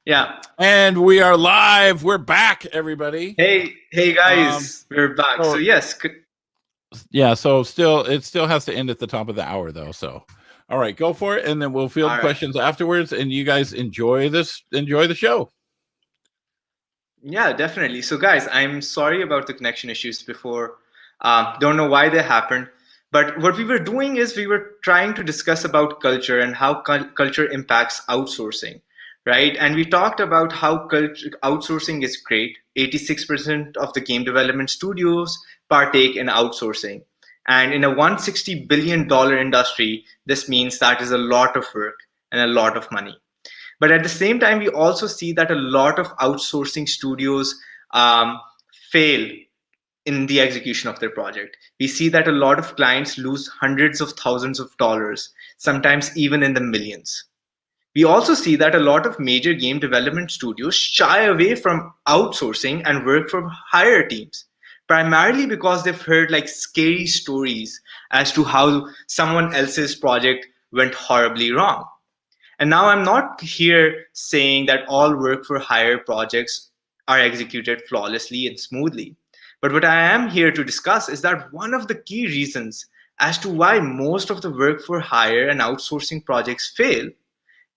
Yeah. And we are live. We're back, everybody. Hey Um, guys, we're back. So so yes, yeah, so it still has to end at the top of the hour though. So all right, go for it, and then we'll field all right. questions afterwards, and you guys enjoy the show. Yeah, definitely. So guys, I'm sorry about the connection issues before. Don't know why they happened, but what we were doing is we were trying to discuss about culture and how culture impacts outsourcing, right? And we talked about how outsourcing is great. 86% of the game development studios partake in outsourcing. And in a $160 billion industry, this means that is a lot of work and a lot of money. But at the same time, we also see that a lot of outsourcing studios fail in the execution of their project. We see that a lot of clients lose hundreds of thousands of dollars, sometimes even in the millions. We also see that a lot of major game development studios shy away from outsourcing and work for higher teams, primarily because they've heard like scary stories as to how someone else's project went horribly wrong. And now I'm not here saying that all work for hire projects are executed flawlessly and smoothly. But what I am here to discuss is that one of the key reasons as to why most of the work for hire and outsourcing projects fail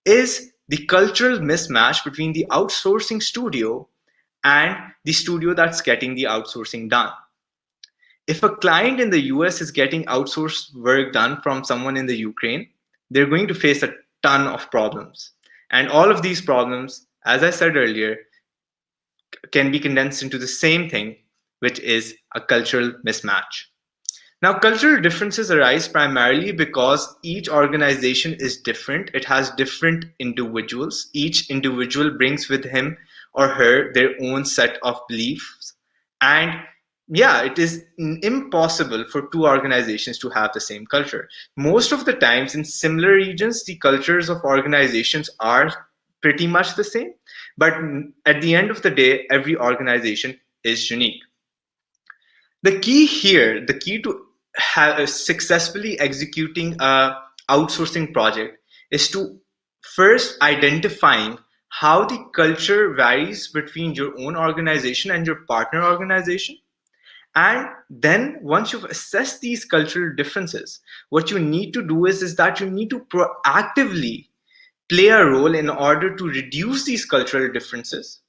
is the cultural mismatch between the outsourcing studio and the studio that's getting the outsourcing done. If a client in the US is getting outsourced work done from someone in the Ukraine, they're going to face a ton of problems. And all of these problems, as I said earlier, can be condensed into the same thing, which is a cultural mismatch. Now, cultural differences arise primarily because each organization is different. It has different individuals. Each individual brings with him or her their own set of beliefs. And yeah, it is impossible for two organizations to have the same culture. Most of the times in similar regions, the cultures of organizations are pretty much the same. But at the end of the day, every organization is unique. The key here, the key to successfully executing a outsourcing project is to first identifying how the culture varies between your own organization and your partner organization. And then once you've assessed these cultural differences, what you need to do is that you need to proactively play a role in order to reduce these cultural differences.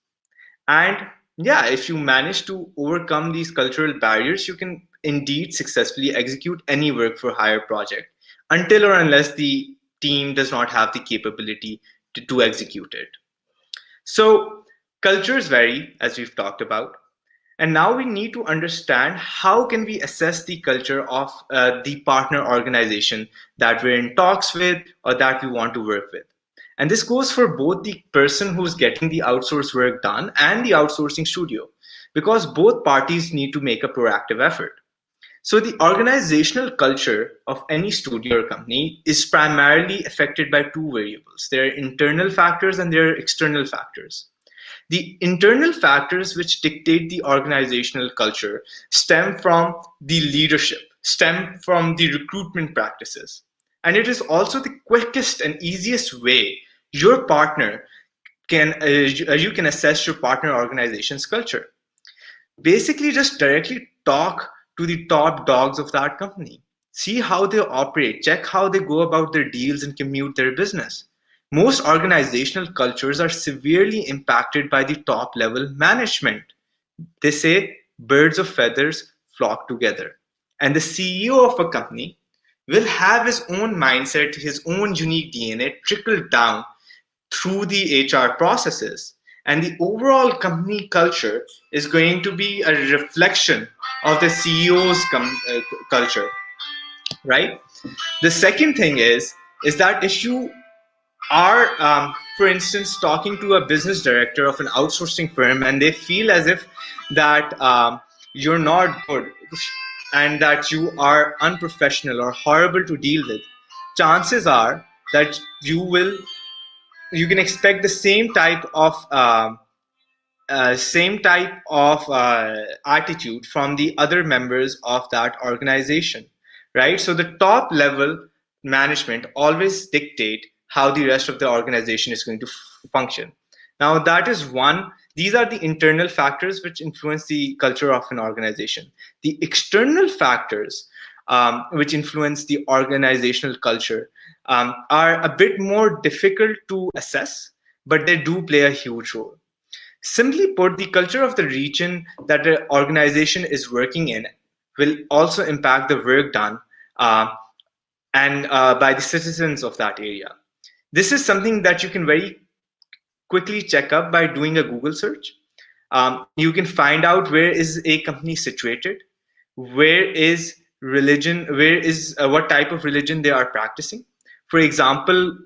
And yeah, if you manage to overcome these cultural barriers, you can indeed successfully execute any work for hire project until or unless the team does not have the capability to execute it. So cultures vary, as we've talked about. And now we need to understand how can we assess the culture of the partner organization that we're in talks with or that we want to work with. And this goes for both the person who's getting the outsourced work done and the outsourcing studio, because both parties need to make a proactive effort. So the organizational culture of any studio or company is primarily affected by two variables. There are internal factors and there are external factors. The internal factors which dictate the organizational culture stem from the leadership, stem from the recruitment practices. And it is also the quickest and easiest way your partner you can assess your partner organization's culture. Basically, just directly talk to the top dogs of that company. See how they operate, check how they go about their deals and commute their business. Most organizational cultures are severely impacted by the top level management. They say birds of feathers flock together. And the CEO of a company will have his own mindset, his own unique DNA trickle down through the HR processes. And the overall company culture is going to be a reflection of the CEO's culture, right? The second thing is that if you are, for instance, talking to a business director of an outsourcing firm and they feel as if that you're not good and that you are unprofessional or horrible to deal with, chances are that you can expect the same type of attitude from the other members of that organization, right? So the top level management always dictate how the rest of the organization is going to function. Now, that is one. These are the internal factors which influence the culture of an organization. The external factors, which influence the organizational culture, are a bit more difficult to assess, but they do play a huge role. Simply put, the culture of the region that the organization is working in will also impact the work done uh, and by the citizens of that area. This is something that you can very quickly check up by doing a Google search. You can find out where is a company situated, where is religion, where is what type of religion they are practicing. For example,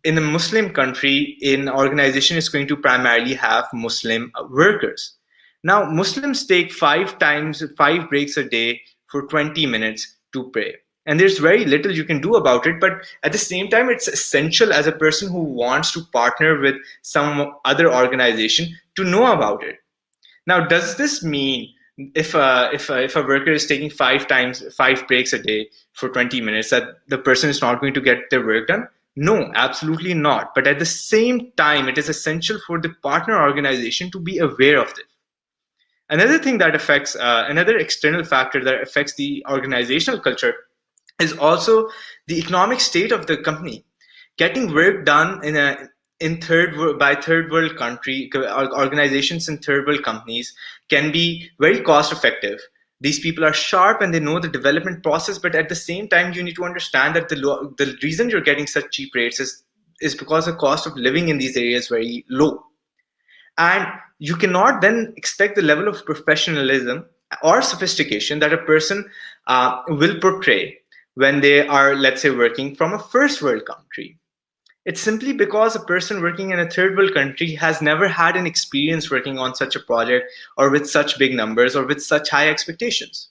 in a Muslim country, an organization is going to primarily have Muslim workers. Now, Muslims take five breaks a day for 20 minutes to pray. And there's very little you can do about it, but at the same time, it's essential as a person who wants to partner with some other organization to know about it. Now, does this mean if a worker is taking five breaks a day for 20 minutes that the person is not going to get their work done? No, absolutely not. But at the same time, it is essential for the partner organization to be aware of this. Another thing that affects another external factor that affects the organizational culture is also the economic state of the company. Getting work done in third world country organizations in third world companies can be very cost effective. These people are sharp and they know the development process, but at the same time, you need to understand that the reason you're getting such cheap rates is because the cost of living in these areas is very low. And you cannot then expect the level of professionalism or sophistication that a person will portray when they are, let's say, working from a first world country. It's simply because a person working in a third world country has never had an experience working on such a project or with such big numbers or with such high expectations.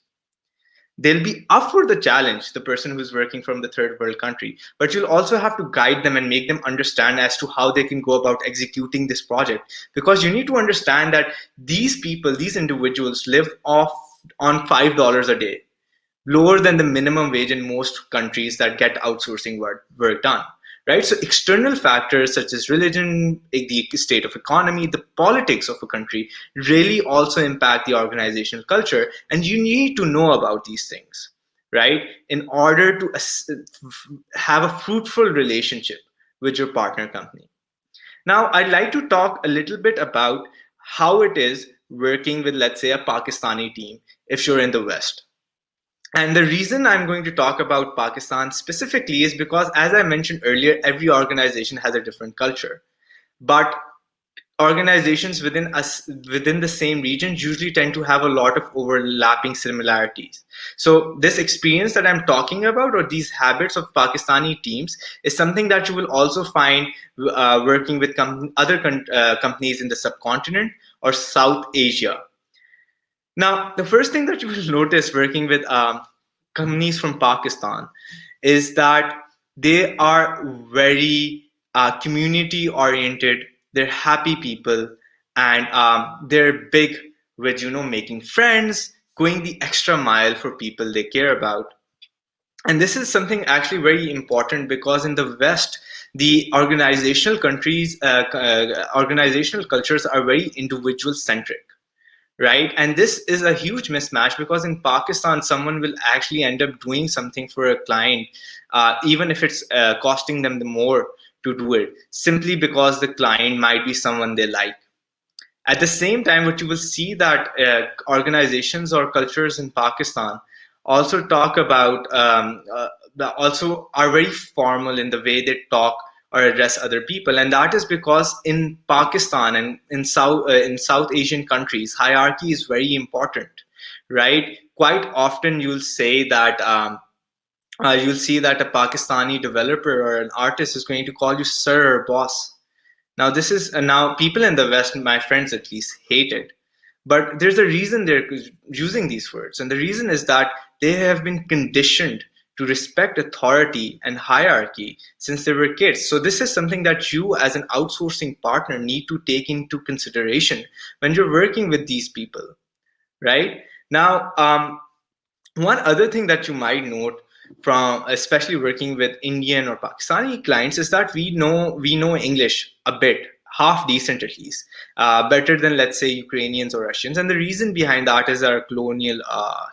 They'll be up for the challenge, the person who's working from the third world country, but you'll also have to guide them and make them understand as to how they can go about executing this project. Because you need to understand that these people, these individuals live off on $5 a day, lower than the minimum wage in most countries that get outsourcing work done. Right? So external factors such as religion, the state of economy, the politics of a country really also impact the organizational culture, and you need to know about these things, right? In order to have a fruitful relationship with your partner company. Now, I'd like to talk a little bit about how it is working with, let's say, a Pakistani team if you're in the West. And the reason I'm going to talk about Pakistan specifically is because, as I mentioned earlier, every organization has a different culture. But organizations within the same region usually tend to have a lot of overlapping similarities. So this experience that I'm talking about, or these habits of Pakistani teams, is something that you will also find working with other companies in the subcontinent or South Asia. Now, the first thing that you will notice working with companies from Pakistan is that they are very community oriented. They're happy people, and they're big with making friends, going the extra mile for people they care about. And this is something actually very important because in the West, the organizational cultures are very individual centric, right? And this is a huge mismatch because in Pakistan, someone will actually end up doing something for a client, even if it's costing them the more to do it, simply because the client might be someone they like. At the same time, what you will see that organizations or cultures in Pakistan also talk about, also are very formal in the way they talk or address other people, and that is because in Pakistan and in South Asian countries, hierarchy is very important, right? Quite often, you'll see that a Pakistani developer or an artist is going to call you sir or boss. Now, this is now people in the West, my friends at least, hate it. But there's a reason they're using these words. And the reason is that they have been conditioned to respect authority and hierarchy since they were kids. So this is something that you as an outsourcing partner need to take into consideration when you're working with these people, right? Now, one other thing that you might note from especially working with Indian or Pakistani clients is that we know English a bit. half decent at least, better than, let's say, Ukrainians or Russians. And the reason behind that is our colonial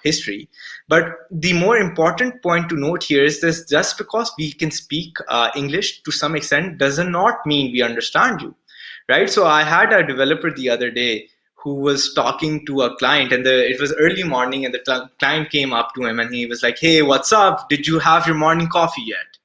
history. But the more important point to note here is this: just because we can speak English to some extent does not mean we understand you, right? So I had a developer the other day who was talking to a client, and it was early morning, and the client came up to him and he was like, "Hey, what's up? Did you have your morning coffee yet?"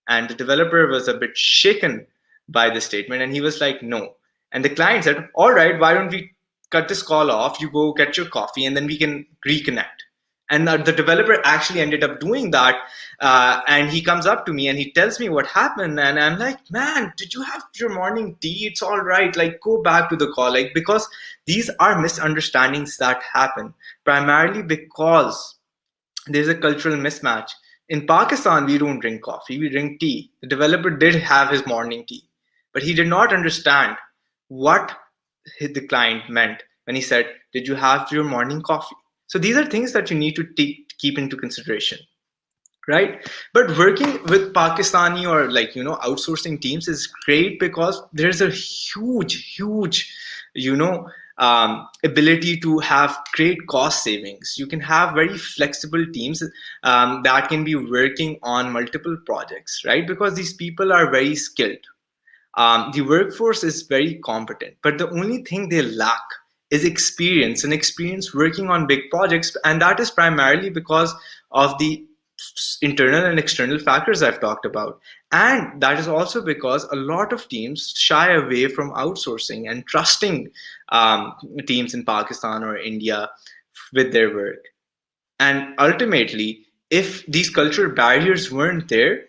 And the developer was a bit shaken by this statement, and he was like, "No." And the client said, "All right, why don't we cut this call off? You go get your coffee, and then we can reconnect." And the developer actually ended up doing that. And he comes up to me and he tells me what happened. And I'm like, "Man, did you have your morning tea? It's all right. Like, go back to the call." Like, because these are misunderstandings that happen primarily because there's a cultural mismatch. In Pakistan, we don't drink coffee, we drink tea. The developer did have his morning tea, but he did not understand what the client meant when he said, "Did you have your morning coffee?" So these are things that you need to keep into consideration, right? But working with Pakistani or, like, outsourcing teams is great because there's a huge you know ability to have great cost savings. You can have very flexible teams that can be working on multiple projects, right? Because these people are very skilled. The workforce is very competent, but the only thing they lack is experience, and experience working on big projects. And that is primarily because of the internal and external factors I've talked about. And that is also because a lot of teams shy away from outsourcing and trusting teams in Pakistan or India with their work. And ultimately, if these cultural barriers weren't there,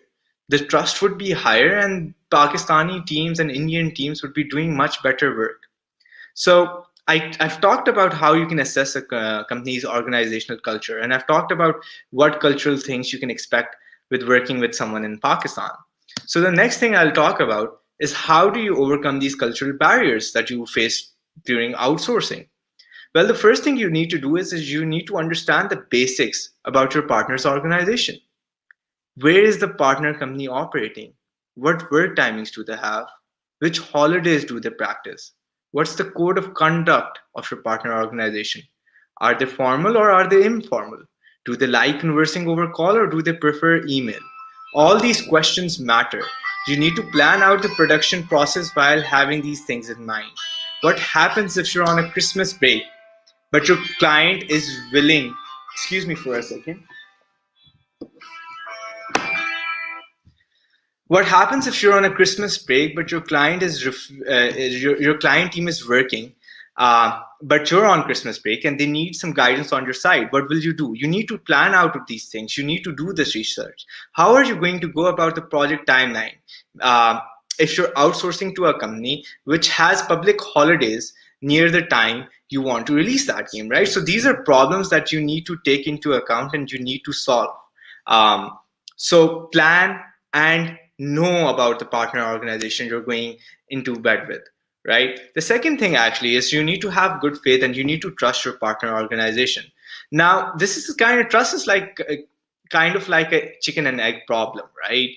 the trust would be higher and Pakistani teams and Indian teams would be doing much better work. So I've talked about how you can assess a company's organizational culture, and I've talked about what cultural things you can expect with working with someone in Pakistan. So the next thing I'll talk about is how do you overcome these cultural barriers that you face during outsourcing? Well, the first thing you need to do is you need to understand the basics about your partner's organization. Where is the partner company operating? What work timings do they have? Which holidays do they practice? What's the code of conduct of your partner organization? Are they formal or are they informal? Do they like conversing over call or do they prefer email? All these questions matter. You need to plan out the production process while having these things in mind. What happens if you're on a Christmas break, but your client is willing? Excuse me for a second. What happens if you're on a Christmas break, but your client your client team is working, but you're on Christmas break and they need some guidance on your side? What will you do? You need to plan out of these things. You need to do this research. How are you going to go about the project timeline? If you're outsourcing to a company which has public holidays near the time you want to release that game, right? So these are problems that you need to take into account and you need to solve. So plan and know about the partner organization you're going into bed with, right? The second thing actually is you need to have good faith and you need to trust your partner organization. Now, this is kind of trust is like kind of like a chicken and egg problem, right?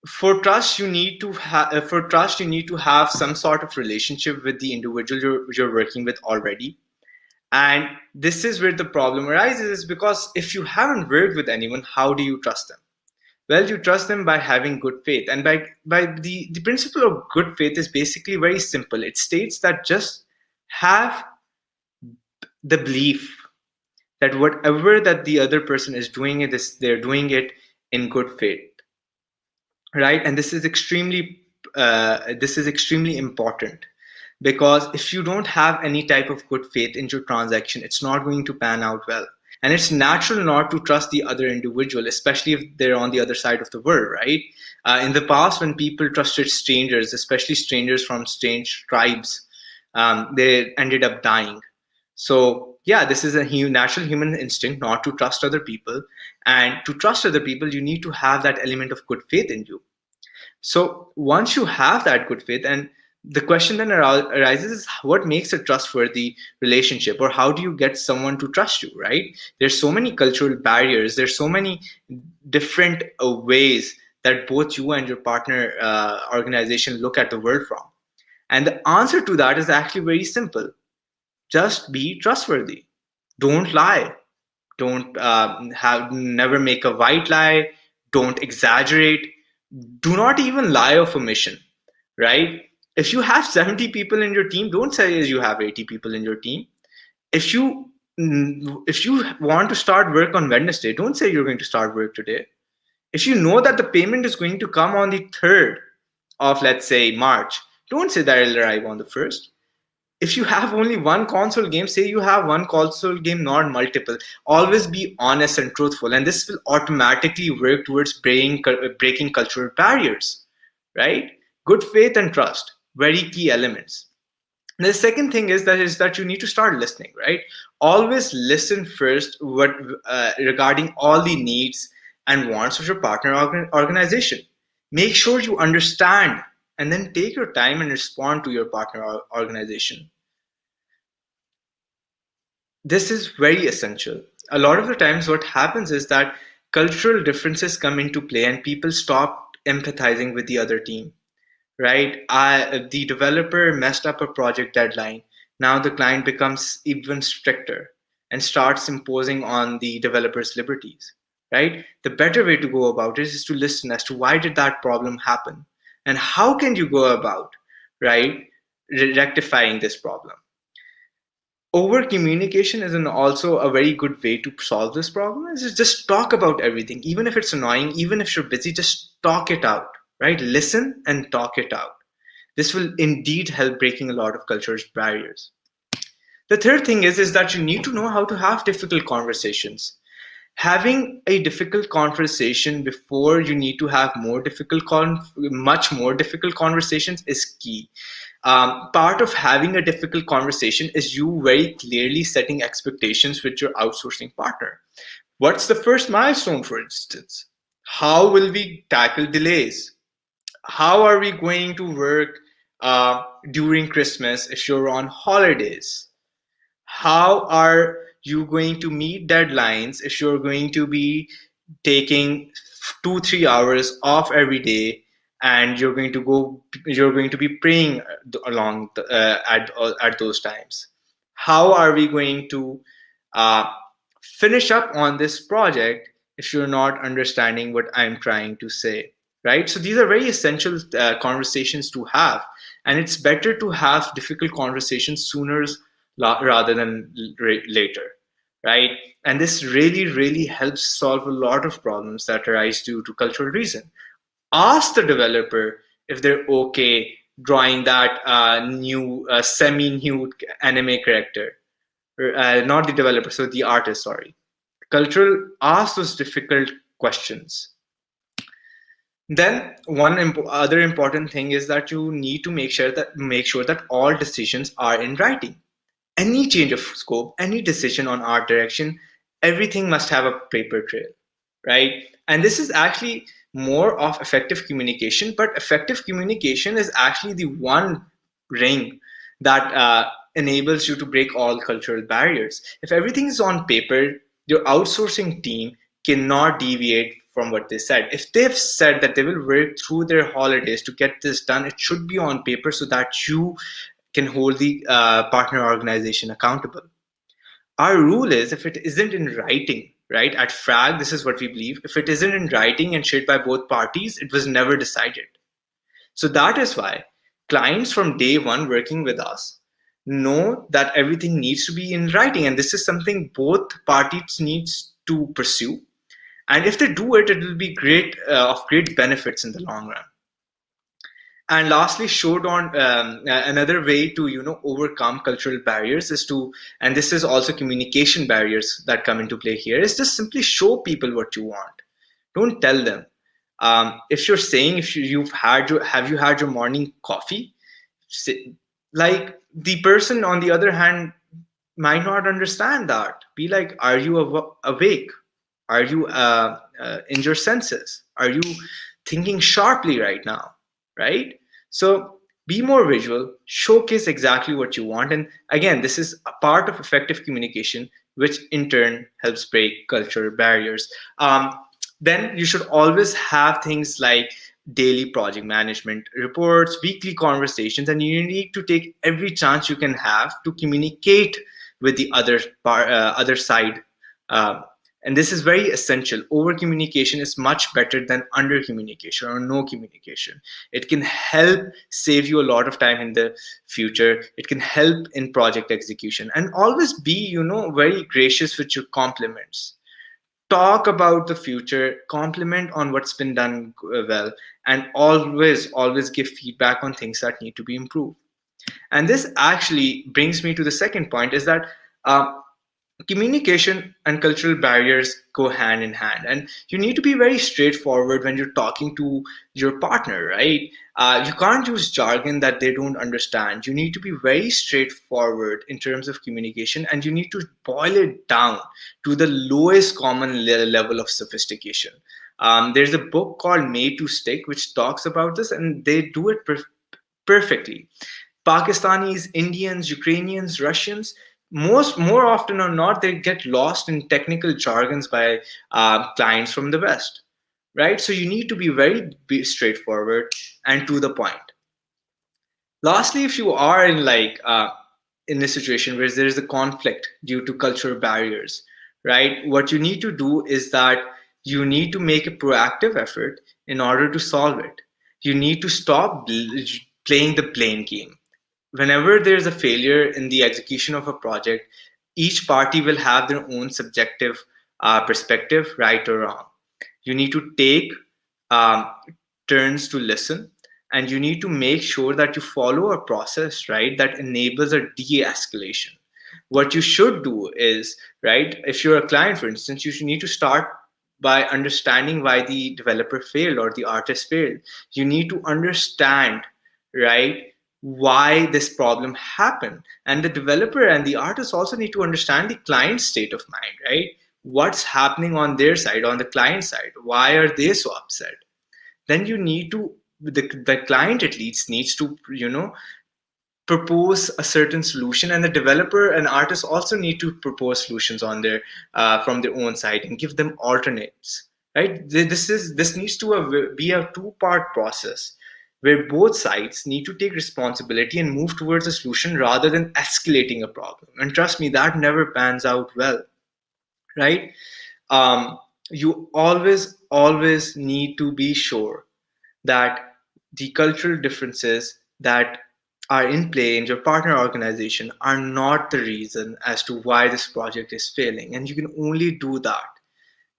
For trust, you need to have some sort of relationship with the individual you're working with already. And this is where the problem arises, is because if you haven't worked with anyone, how do you trust them? Well, you trust them by having good faith. And by the principle of good faith is basically very simple. It states that just have the belief that whatever that the other person is doing they're doing it in good faith, right? And this is extremely important, because if you don't have any type of good faith in your transaction, it's not going to pan out well. And it's natural not to trust the other individual, especially if they're on the other side of the world, right? In the past, when people trusted strangers, especially strangers from strange tribes, they ended up dying. So yeah, this is a natural human instinct not to trust other people. And to trust other people, you need to have that element of good faith in you. So once you have that good faith, and the question then arises is what makes a trustworthy relationship, or how do you get someone to trust you, right? There's so many cultural barriers. There's so many different ways that both you and your partner organization look at the world from? And the answer to that is actually very simple. Just be trustworthy. Don't lie. Don't have never make a white lie. Don't exaggerate. Do not even lie of omission, right? If you have 70 people in your team, don't say you have 80 people in your team. If you if you want to start work on Wednesday, don't say you're going to start work today. If you know that the payment is going to come on the 3rd of, let's say, March, don't say that it'll arrive on the 1st. If you have only one console game, say you have one console game, not multiple. Always be honest and truthful, and this will automatically work towards breaking cultural barriers, right? Good faith and trust, very key elements. The second thing is that you need to start listening, right? Always listen first what regarding all the needs and wants of your partner organization. Make sure you understand and then take your time and respond to your partner organization. This is very essential. A lot of the times what happens is that cultural differences come into play and people stop empathizing with the other team, right? The developer messed up a project deadline. Now the client becomes even stricter and starts imposing on the developer's liberties, right? The better way to go about it is to listen as to why did that problem happen and how can you go about, right, rectifying this problem. Over communication is also a very good way to solve this problem. Is just talk about everything, even if it's annoying, even if you're busy, just talk it out, right? Listen and talk it out. This will indeed help breaking a lot of culture's barriers. The third thing is that you need to know how to have difficult conversations. Having a difficult conversation before you need to have much more difficult conversations is key. Part of having a difficult conversation is you very clearly setting expectations with your outsourcing partner. What's the first milestone, for instance? How will we tackle delays? How are we going to work during Christmas if you're on holidays? How are you going to meet deadlines if you're going to be taking 2 3 hours off every day and you're going to be praying along at those times? How are we going to uh, finish up on this project if you're not understanding what I'm trying to say, right? So these are very essential conversations to have, and it's better to have difficult conversations sooner rather than later, right? And this really helps solve a lot of problems that arise due to cultural reason. Ask the developer if they're okay drawing that new semi-nude anime character. Not the developer, so the artist, sorry. Cultural, ask those difficult questions. Then other important thing is that you need to make sure that all decisions are in writing. Any change of scope, any decision on art direction, everything must have a paper trail, right? And this is actually more of effective communication, but effective communication is actually the one ring that enables you to break all cultural barriers. If everything is on paper, your outsourcing team cannot deviate from what they said. If they've said that they will work through their holidays to get this done, it should be on paper so that you can hold the partner organization accountable. Our rule is if it isn't in writing, right? At FRAG, this is what we believe. If it isn't in writing and shared by both parties, it was never decided. So that is why clients from day one working with us know that everything needs to be in writing, and this is something both parties needs to pursue. And if they do it, it will be of great benefits in the long run. And lastly, showed on another way to overcome cultural barriers is to, and this is also communication barriers that come into play here, is just simply show people what you want. Don't tell them. If you're saying if you've had have you had your morning coffee, like the person on the other hand might not understand that. Be like, are you awake? Are you in your senses? Are you thinking sharply right now? Right? So be more visual, showcase exactly what you want. And again, this is a part of effective communication, which in turn helps break cultural barriers. then you should always have things like daily project management reports, weekly conversations, and you need to take every chance you can have to communicate with the other side. Uh, and this is very essential. Over communication is much better than under communication or no communication. It can help save you a lot of time in the future. It can help in project execution. And always be, very gracious with your compliments. Talk about the future, compliment on what's been done well, and always give feedback on things that need to be improved. And this actually brings me to the second point, is that uh, communication and cultural barriers go hand in hand, and you need to be very straightforward when you're talking to your partner, right? You can't use jargon that they don't understand. You need to be very straightforward in terms of communication, and you need to boil it down to the lowest common level of sophistication. There's a book called Made to Stick which talks about this, and they do it perfectly. Pakistanis, Indians, Ukrainians, Russians, more often or not, they get lost in technical jargons by clients from the West, right? So you need to be very straightforward and to the point. Lastly, if you are in in a situation where there is a conflict due to cultural barriers, right? What you need to do is that you need to make a proactive effort in order to solve it. You need to stop playing the blame game. Whenever there's a failure in the execution of a project, each party will have their own subjective perspective, right or wrong. You need to take um, turns to listen, and you need to make sure that you follow a process, right, that enables a de-escalation. What you should do is, right, if you're a client, for instance, you should need to start by understanding why the developer failed or the artist failed. You need to understand, right, why this problem happened. And the developer and the artist also need to understand the client's state of mind, right? What's happening on their side, on the client side? Why are they so upset? Then you need to, the client at least needs to, propose a certain solution, and the developer and artist also need to propose solutions on their from their own side and give them alternates, right? This needs to be a two-part process where both sides need to take responsibility and move towards a solution rather than escalating a problem. And trust me, that never pans out well, right? You always need to be sure that the cultural differences that are in play in your partner organization are not the reason as to why this project is failing. And you can only do that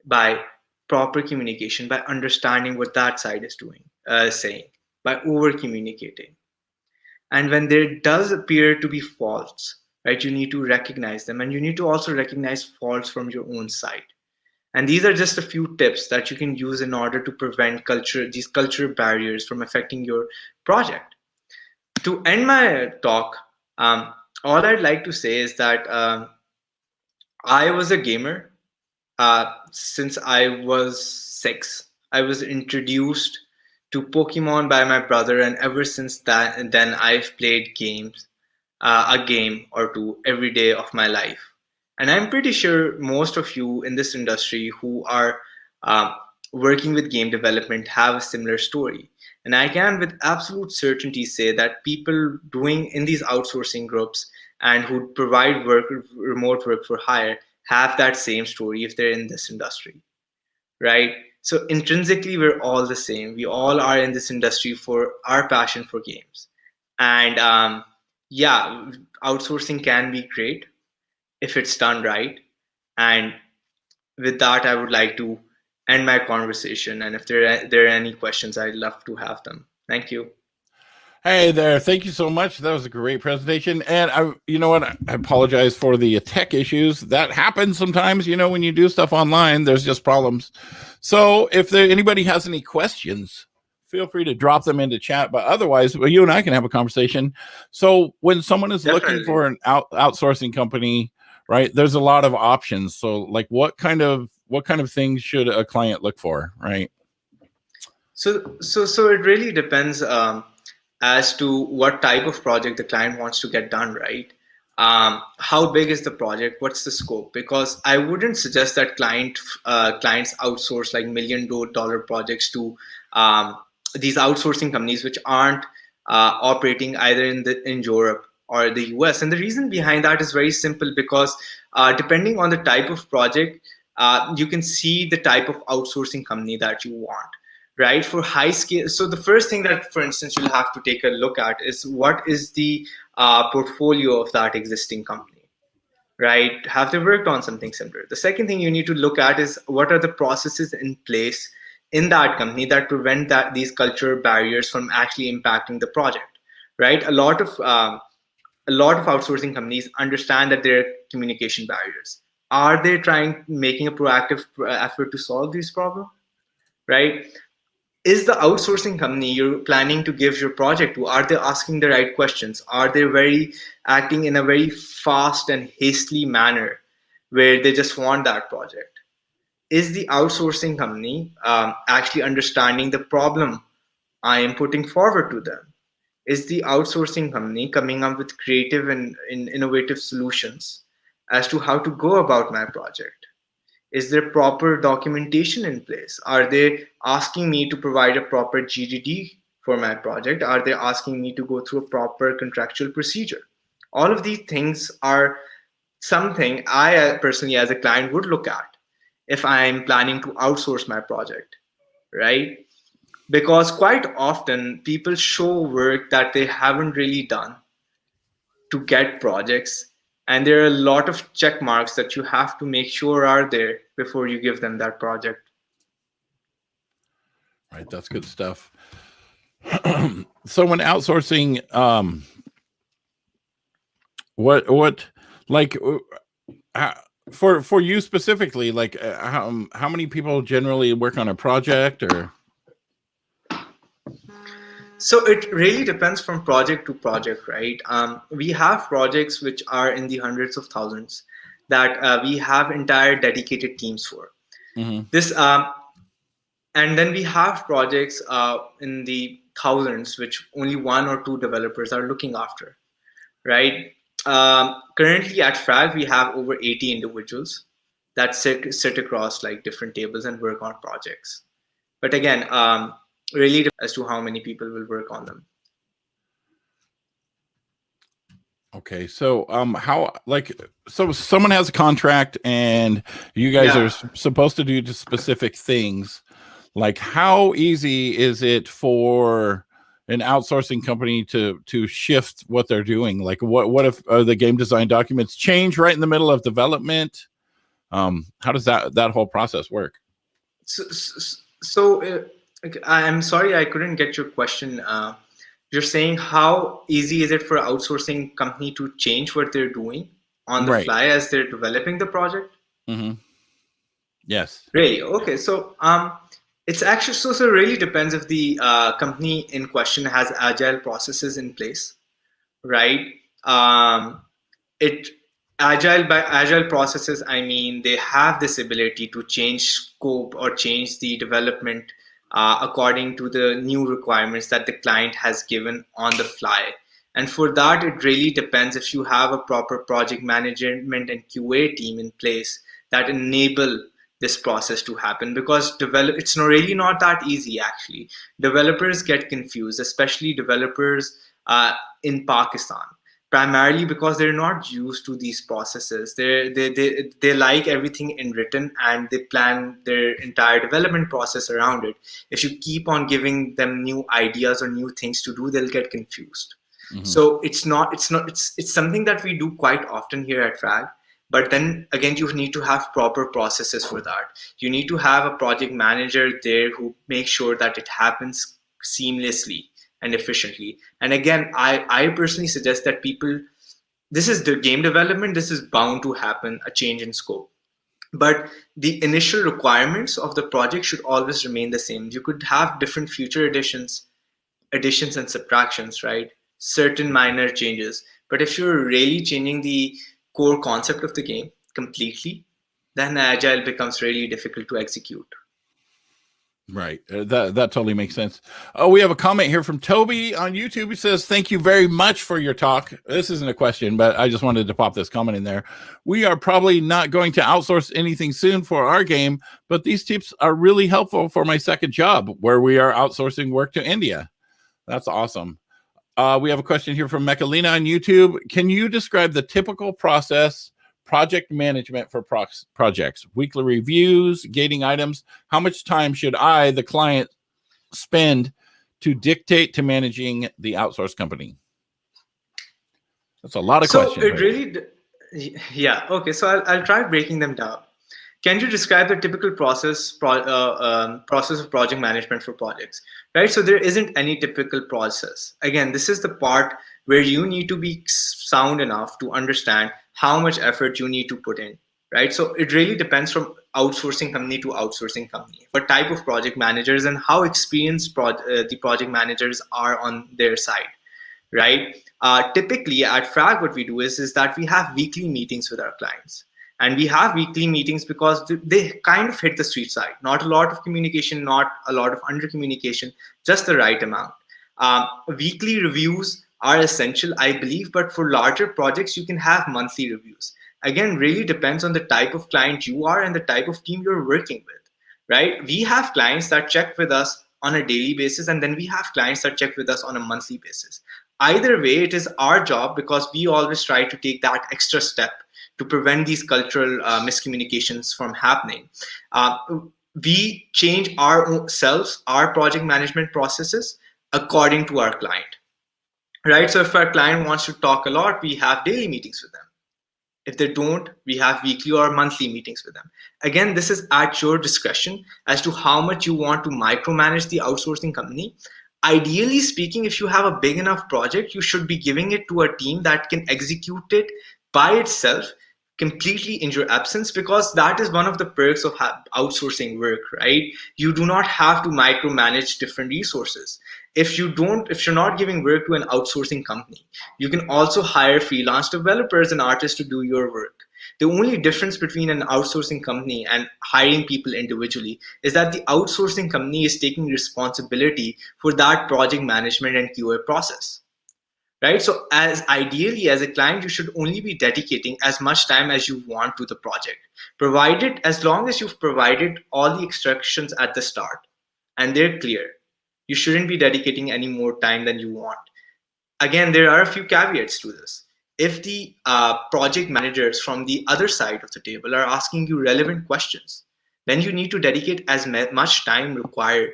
by proper communication, by understanding what that side is doing, saying, by over communicating. And when there does appear to be faults, right, you need to recognize them, and you need to also recognize faults from your own side. And these are just a few tips that you can use in order to prevent these cultural barriers from affecting your project. To end my talk, all I'd like to say is that I was a gamer since I was 6. I was introduced to Pokemon by my brother, and ever since that, and then I've played games, a game or two every day of my life. And I'm pretty sure most of you in this industry who are um, working with game development have a similar story. And I can with absolute certainty say that people doing in these outsourcing groups and who provide remote work for hire, have that same story if they're in this industry, right? So intrinsically, we're all the same. We all are in this industry for our passion for games. And yeah, outsourcing can be great if it's done right. And with that, I would like to end my conversation. And if there are any questions, I'd love to have them. Thank you. Hey there. Thank you so much. That was a great presentation. And you know what? I apologize for the tech issues. That happens sometimes, when you do stuff online, there's just problems. So if anybody has any questions, feel free to drop them into chat. But otherwise, you and I can have a conversation. So when someone is Definitely. looking for an outsourcing company, right, there's a lot of options. So like what kind of things should a client look for, right? So it really depends as to what type of project the client wants to get done, right? how big is the project, what's the scope, because I wouldn't suggest that clients outsource like $1 million projects to these outsourcing companies which aren't operating either in Europe or the US. And the reason behind that is very simple, because depending on the type of project, you can see the type of outsourcing company that you want, right? For high scale, so the first thing that, for instance, you'll have to take a look at is what is the portfolio of that existing company, right? Have they worked on something similar? The second thing you need to look at is what are the processes in place in that company that prevent that these cultural barriers from actually impacting the project, right? A lot of outsourcing companies understand that there are communication barriers. Are they making a proactive effort to solve these problems, right? Is the outsourcing company you're planning to give your project to, are they asking the right questions? Are they very acting in a very fast and hastily manner where they just want that project? Is the outsourcing company actually understanding the problem I am putting forward to them? Is the outsourcing company coming up with creative and innovative solutions as to how to go about my project? Is there proper documentation in place? Are they asking me to provide a proper GDD for my project? Are they asking me to go through a proper contractual procedure? All of these things are something I personally, as a client, would look at if I'm planning to outsource my project, right? Because quite often people show work that they haven't really done to get projects, and there are a lot of check marks that you have to make sure are there before you give them that project. Right, that's good stuff. So when outsourcing, what like for you specifically, like how many people generally work on a project, or? So it really depends from project to project, right? We have projects which are in the hundreds of thousands that we have entire dedicated teams for. Mm-hmm. This And then we have projects in the thousands which only one or two developers are looking after, right? Currently at Frag, we have over 80 individuals that sit across like different tables and work on projects. But again, really as to how many people will work on them. Okay, so how, like, so someone has a contract and you guys Yeah. are supposed to do just specific things. Like, how easy is it for an outsourcing company to shift what they're doing? Like, what if the game design documents change right in the middle of development? How does that whole process work? So, I'm sorry I couldn't get your question. You're saying how easy is it for an outsourcing company to change what they're doing on the Right. fly as they're developing the project? Mm-hmm. Yes. Really? Okay. So it's actually so it really depends if the company in question has agile processes in place, right? It By agile processes, I mean they have this ability to change scope or change the development according to the new requirements that the client has given on the fly. And for that, it really depends if you have a proper project management and QA team in place that enable this process to happen, because it's really not that easy actually. Developers get confused, especially developers in Pakistan, primarily because they're not used to these processes. They like everything in written and they plan their entire development process around it. If you keep on giving them new ideas or new things to do, they'll get confused. Mm-hmm. So it's something that we do quite often here at Frag. But then again, you need to have proper processes for that. You need to have a project manager there who makes sure that it happens seamlessly and efficiently. And again, I personally suggest that people, this is the game development, this is bound to happen, a change in scope. But the initial requirements of the project should always remain the same. You could have different future additions and subtractions, right? Certain minor changes. But if you're really changing the core concept of the game completely, then agile becomes really difficult to execute. Right. That totally makes sense. Oh, we have a comment here from Toby on YouTube. He says, "Thank you very much for your talk." This isn't a question, but I just wanted to pop this comment in there. "We are probably not going to outsource anything soon for our game, but these tips are really helpful for my second job where we are outsourcing work to India." That's awesome. We have a question here from Mechalina on YouTube. "Can you describe the typical process, project management for projects, weekly reviews, gating items? How much time should I, the client, spend to dictate to managing the outsource company?" That's a lot of So questions, it right? really, yeah. Okay, so I'll try breaking them down. Can you describe the typical process of project management for projects? Right. So there isn't any typical process. Again, this is the part where you need to be sound enough to understand how much effort you need to put in. Right. So it really depends from outsourcing company to outsourcing company. What type of project managers and how experienced the project managers are on their side, right? Typically at Frag, what we do is that we have weekly meetings with our clients. And we have weekly meetings because they kind of hit the sweet side. Not a lot of communication, not a lot of under communication, just the right amount. Weekly reviews are essential, I believe, but for larger projects, you can have monthly reviews. Again, really depends on the type of client you are and the type of team you're working with, right? We have clients that check with us on a daily basis, and then we have clients that check with us on a monthly basis. Either way, it is our job because we always try to take that extra step to prevent these cultural miscommunications from happening. Uh, we change ourselves, our project management processes according to our client, right? So if our client wants to talk a lot, we have daily meetings with them. If they don't, we have weekly or monthly meetings with them. Again, this is at your discretion as to how much you want to micromanage the outsourcing company. Ideally speaking, if you have a big enough project, you should be giving it to a team that can execute it by itself completely in your absence, because that is one of the perks of outsourcing work, right? You do not have to micromanage different resources. If you're not giving work to an outsourcing company, you can also hire freelance developers and artists to do your work. The only difference between an outsourcing company and hiring people individually is that the outsourcing company is taking responsibility for that project management and QA process, right? So as ideally as a client, you should only be dedicating as much time as you want to the project, provided as long as you've provided all the instructions at the start and they're clear. You shouldn't be dedicating any more time than you want. Again, there are a few caveats to this. If the project managers from the other side of the table are asking you relevant questions, then you need to dedicate as much time required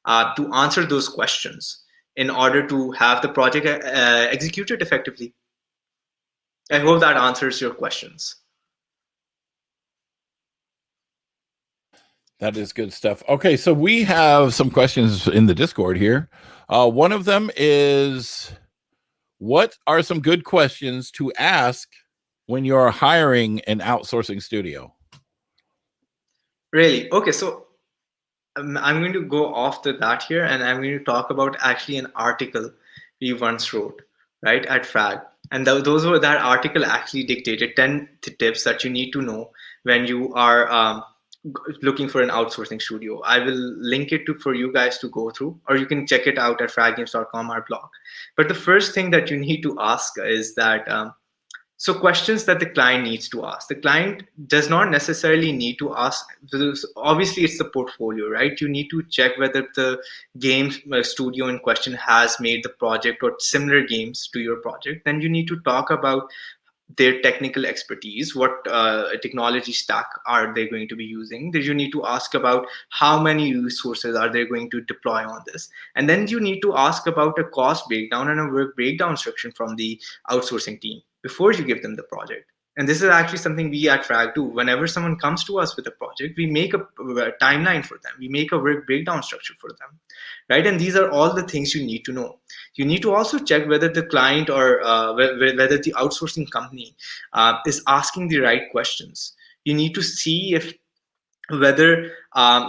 to answer those questions in order to have the project executed effectively. I hope that answers your questions. That is good stuff. Okay, so we have some questions in the Discord here. One of them is, what are some good questions to ask when you're hiring an outsourcing studio? Really? Okay, so I'm going to go off the that here, and I'm going to talk about actually an article we once wrote, right, at Frag. And those were that article actually dictated 10 tips that you need to know when you are looking for an outsourcing studio. I will link it to for you guys to go through, or you can check it out at fraggames.com, our blog. But the first thing that you need to ask is that so questions that the client needs to ask. The client does not necessarily need to ask. Obviously, it's the portfolio, right? You need to check whether the game studio in question has made the project or similar games to your project. Then you need to talk about their technical expertise. What technology stack are they going to be using? Then you need to ask about how many resources are they going to deploy on this. And then you need to ask about a cost breakdown and a work breakdown structure from the outsourcing team before you give them the project. And this is actually something we at Frag do. Whenever someone comes to us with a project, we make a timeline for them. We make a work breakdown structure for them, right? And these are all the things you need to know. You need to also check whether the client or whether the outsourcing company is asking the right questions. You need to see if whether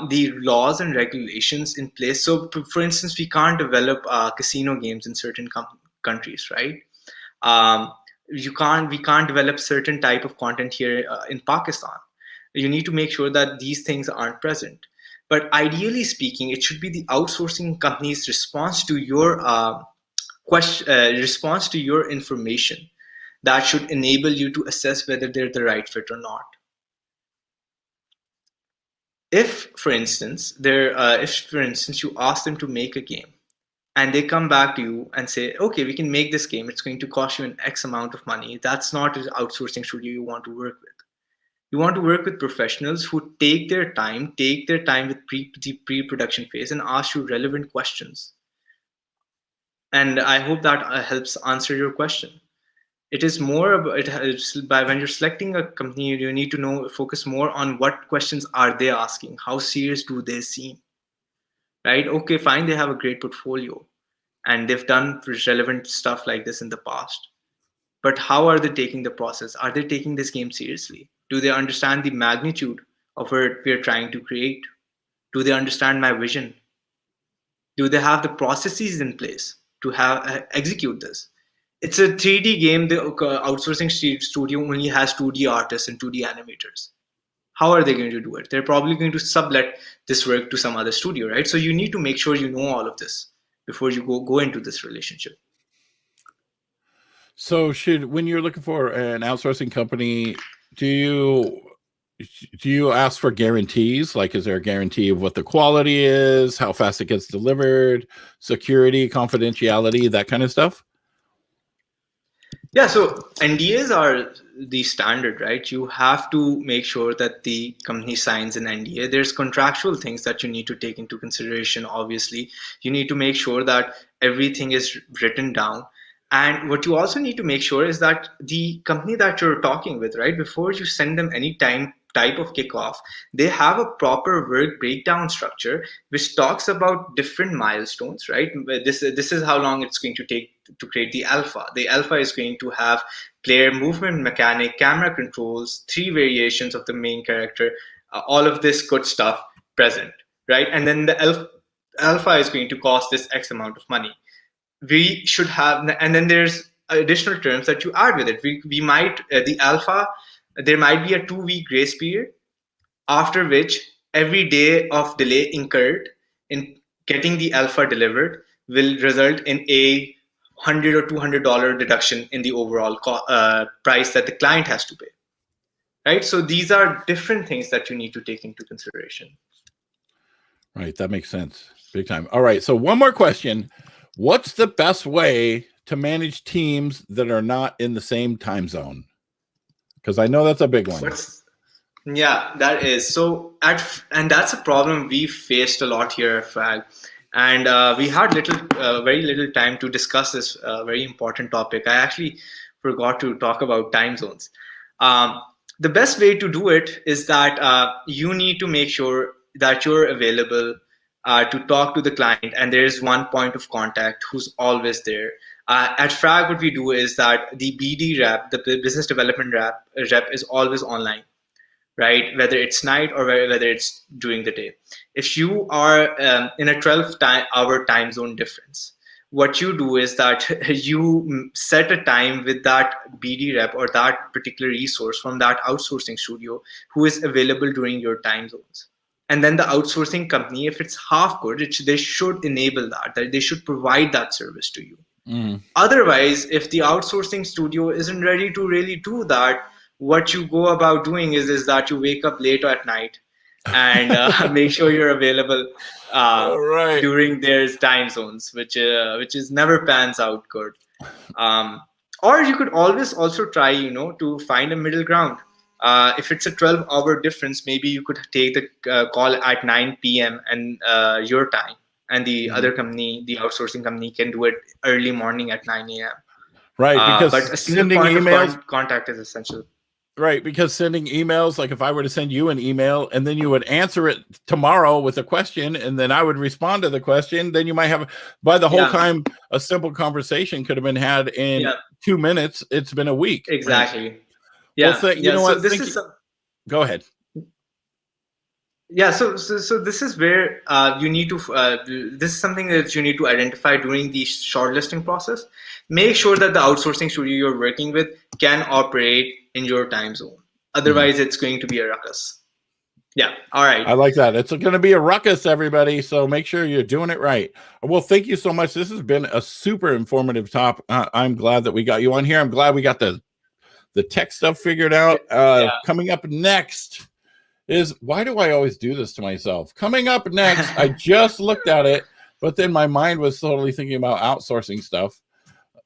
the laws and regulations in place. So, for instance, we can't develop casino games in certain countries, right? Um, we can't develop certain type of content here in Pakistan. You need to make sure that these things aren't present. But ideally speaking, it should be the outsourcing company's response to your response to your information that should enable you to assess whether they're the right fit or not. If, for instance, you ask them to make a game, and they come back to you and say, okay, we can make this game, it's going to cost you an X amount of money, that's not an outsourcing studio you want to work with. You want to work with professionals who take their time with the pre-production phase and ask you relevant questions. And I hope that helps answer your question. It is more about, it helps by when you're selecting a company, you need to focus more on what questions are they asking, how serious do they seem, right? Okay, fine, they have a great portfolio and they've done relevant stuff like this in the past, but how are they taking the process? Are they taking this game seriously? Do they understand the magnitude of what we're trying to create? Do they understand my vision? Do they have the processes in place to execute this? It's a 3D game. The outsourcing studio only has 2D artists and 2D animators. How are they going to do it? They're probably going to sublet this work to some other studio, right? So you need to make sure you know all of this before you go into this relationship. So when you're looking for an outsourcing company, do you ask for guarantees? Like, is there a guarantee of what the quality is, how fast it gets delivered, security, confidentiality, that kind of stuff? Yeah, so NDAs are the standard, right? You have to make sure that the company signs an NDA. There's contractual things that you need to take into consideration, obviously. You need to make sure that everything is written down. And what you also need to make sure is that the company that you're talking with, right, before you send them any type of kickoff, they have a proper work breakdown structure which talks about different milestones, right? This is how long it's going to take to create the alpha. The alpha is going to have player movement mechanic, camera controls, 3 variations of the main character, all of this good stuff present, right? And then the alpha is going to cost this X amount of money. We should have, and then there's additional terms that you add with it. We might, the alpha, there might be a 2-week grace period, after which every day of delay incurred in getting the alpha delivered will result in a $100 or $200 deduction in the overall price that the client has to pay, right? So these are different things that you need to take into consideration. Right, that makes sense, big time. All right, so one more question. What's the best way to manage teams that are not in the same time zone? Because I know that's a big one. Yeah, that is. So and that's a problem we faced a lot here at FRAG. And we had very little time to discuss this very important topic. I actually forgot to talk about time zones. The best way to do it is that you need to make sure that you're available to talk to the client, and there is one point of contact who's always there. At FRAG, what we do is that the BD rep, the business development rep is always online, right? Whether it's night or whether it's during the day. If you are in a 12-hour time zone difference, what you do is that you set a time with that BD rep or that particular resource from that outsourcing studio who is available during your time zones. And then the outsourcing company, if it's half good, they should enable that they should provide that service to you. Otherwise, if the outsourcing studio isn't ready to really do that, what you go about doing is that you wake up late at night and make sure you're available right. during their time zones, which is never pans out good. Or you could always also try, to find a middle ground. If it's a 12-hour difference, maybe you could take the call at 9 p.m. and your time, and the other company, the outsourcing company, can do it early morning at 9 a.m. Right, because but a single point of contact is essential. Right, because sending emails, like if I were to send you an email and then you would answer it tomorrow with a question and then I would respond to the question, then you might have, by the whole time, a simple conversation could have been had in 2 minutes. It's been a week. Exactly. Right? Yeah. Well, you know what? Go ahead. Yeah, so this is where you need to. This is something that you need to identify during the shortlisting process. Make sure that the outsourcing studio you're working with can operate in your time zone. Otherwise, it's going to be a ruckus. Yeah. All right. I like that. It's going to be a ruckus, everybody. So make sure you're doing it right. Well, thank you so much. This has been a super informative talk. I'm glad that we got you on here. I'm glad we got the tech stuff figured out. Yeah. Coming up next is, why do I always do this to myself? Coming up next, I just looked at it, but then my mind was totally thinking about outsourcing stuff.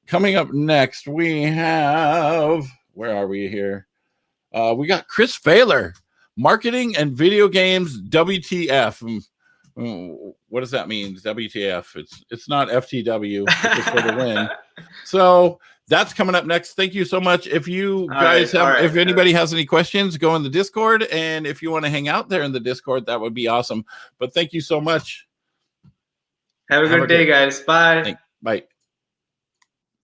Coming up next, we have, where are we here? We got Chris Failer, Marketing and Video Games WTF. What does that mean? WTF. It's not FTW, it's for the win. So that's coming up next. Thank you so much. If you guys if anybody has any questions, go in the Discord. And if you want to hang out there in the Discord, that would be awesome. But thank you so much. Have a good day, guys. Bye. Bye.